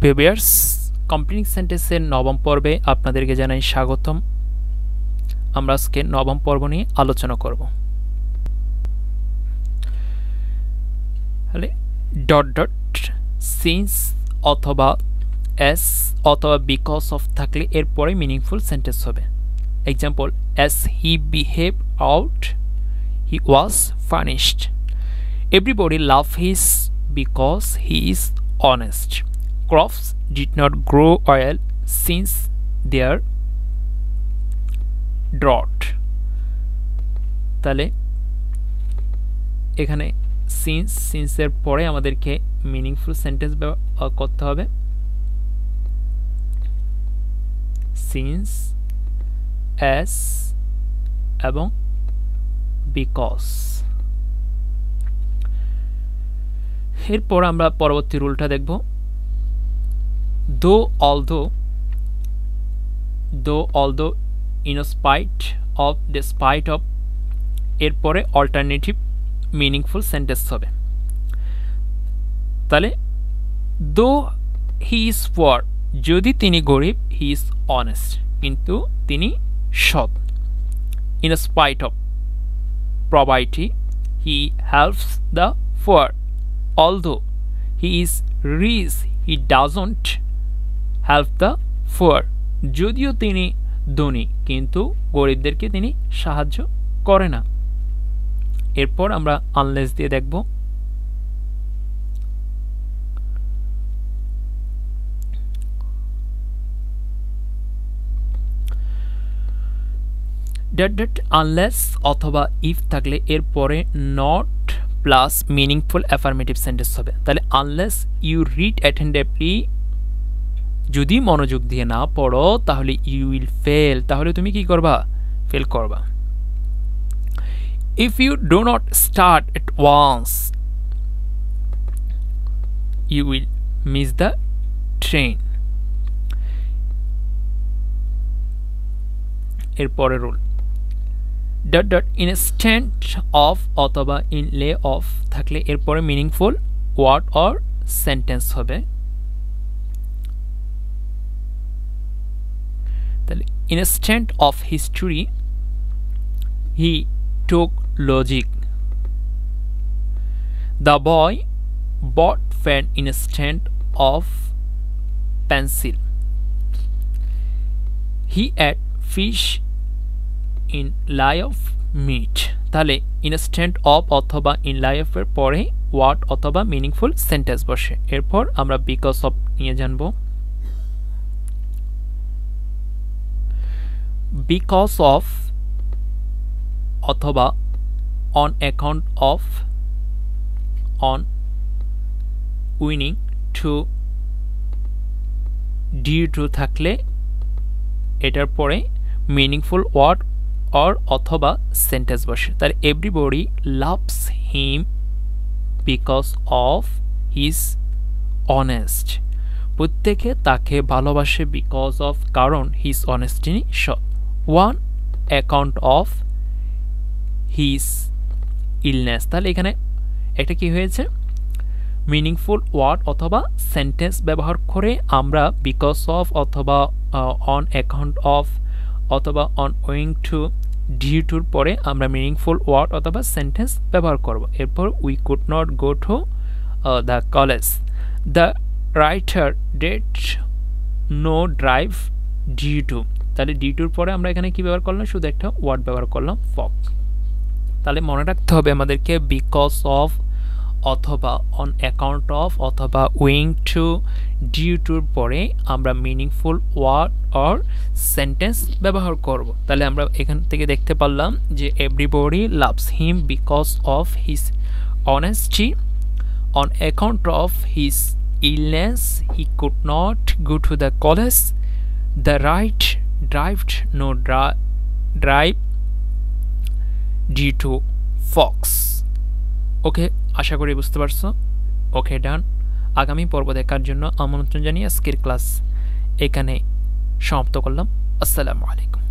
Viewers, complete সেন্টেন্সের নবম পর্বে আপনাদেরকে জানাই স্বাগতম। আমরা আজকে নবম পর্ব নিয়ে আলোচনা করব। তাহলে ডট ডট সিন্স অথবা এস অথবা বিকজ অফ থাকলে এরপরে মিনিংফুল সেন্টেন্স হবে। Example, as he behaved out he was punished. Everybody loved him because he is honest. Crops did not grow well since their drought. তাহলে এখানে সিন্সের পরে আমাদেরকে meaningful sentence করতে হবে। সিন্স, as এবং বিকজ। এরপর আমরা পরবর্তী রুলটা দেখব। though although in spite of despite of এরপরে অল্টারনেটিভ মিনিংফুল সেন্টেন্স হবে। তাহলে though he is poor, যদি তিনি গরিব, he is honest, কিন্তু তিনি সৎ। in spite of poverty he helps the poor, although he is rich he doesn't help the poor, যদিও তিনি ধনী কিন্তু গরিবদেরকে তিনি সাহায্য করে না। এরপর আমরা আনলেস দিয়ে দেখব। ডট ডট আনলেস অথবা ইফ থাকলে এরপরে not plus meaningful affirmative sentence হবে। তাহলে আনলেস ইউ রিড অ্যাটেন্টিভলি, যদি মনোযোগ দিয়ে না পড়ো তাহলে ইউ উইল ফেল, তাহলে তুমি কি করবা? ফেল করবা। If you do not start at once you will miss the train. এরপরে rule dot dot instead of অথবা ইন লে অফ থাকলে এরপরে মিনিংফুল ওয়ার্ড অর সেন্টেন্স হবে। তাহলে instead of history he took logic, the boy bought fan instead of pencil, he ate fish in lieu of meat. তাহলে instead of অথবা in lieu of এর পরে word অথবা meaningful sentence বসে। এরপর আমরা বিকজ অফ নিয়ে জানব। বিকজ অফ অথবা on account of, on, owing to, due to থাকলে এটার পরে মিনিংফুল ওয়ার্ড অর অথবা সেন্টেন্স বসে। তাহলে everybody loves him because of his honest, প্রত্যেকে তাকে ভালোবাসে বিকজ অফ, কারণ হিজ অনেস্ট, তিনি সৎ। One account of his illness, তাহলে এখানে একটা কি হয়েছে? মিনিংফুল ওয়ার্ড অথবা সেন্টেন্স ব্যবহার করে আমরা বিকজ অফ অথবা অন অ্যাকাউন্ট অফ অথবা অন ওয়িং টু, ডিউ টুর পরে আমরা মিনিংফুল ওয়ার্ড অথবা সেন্টেন্স ব্যবহার করব। এরপর we could not go to the college, the writer dead no drive due to. তাহলে ডিউ টুর পরে আমরা এখানে কি ব্যবহার করলাম? শুধু একটা ওয়ার্ড ব্যবহার করলাম, ফক। তাহলে মনে রাখতে হবে আমাদেরকে বিকজ অফ অথবা অন অ্যাকাউন্ট অফ অথবা উইং টু, ডিউ টুর পরে আমরা মিনিংফুল ওয়ার্ড অর সেন্টেন্স ব্যবহার করব। তাহলে আমরা এখান থেকে দেখতে পারলাম যে everybody loves him because of his honesty, on account of his illness he could not go to the college, the right drived no drive due to fox. Okay, আশা করি বুঝতে পারছো। ওকে, ডান। আগামী পর্ব দেখার জন্য আমন্ত্রণ জানিয়ে আজকের ক্লাস এখানে সমাপ্ত করলাম। আসসালামু আলাইকুম।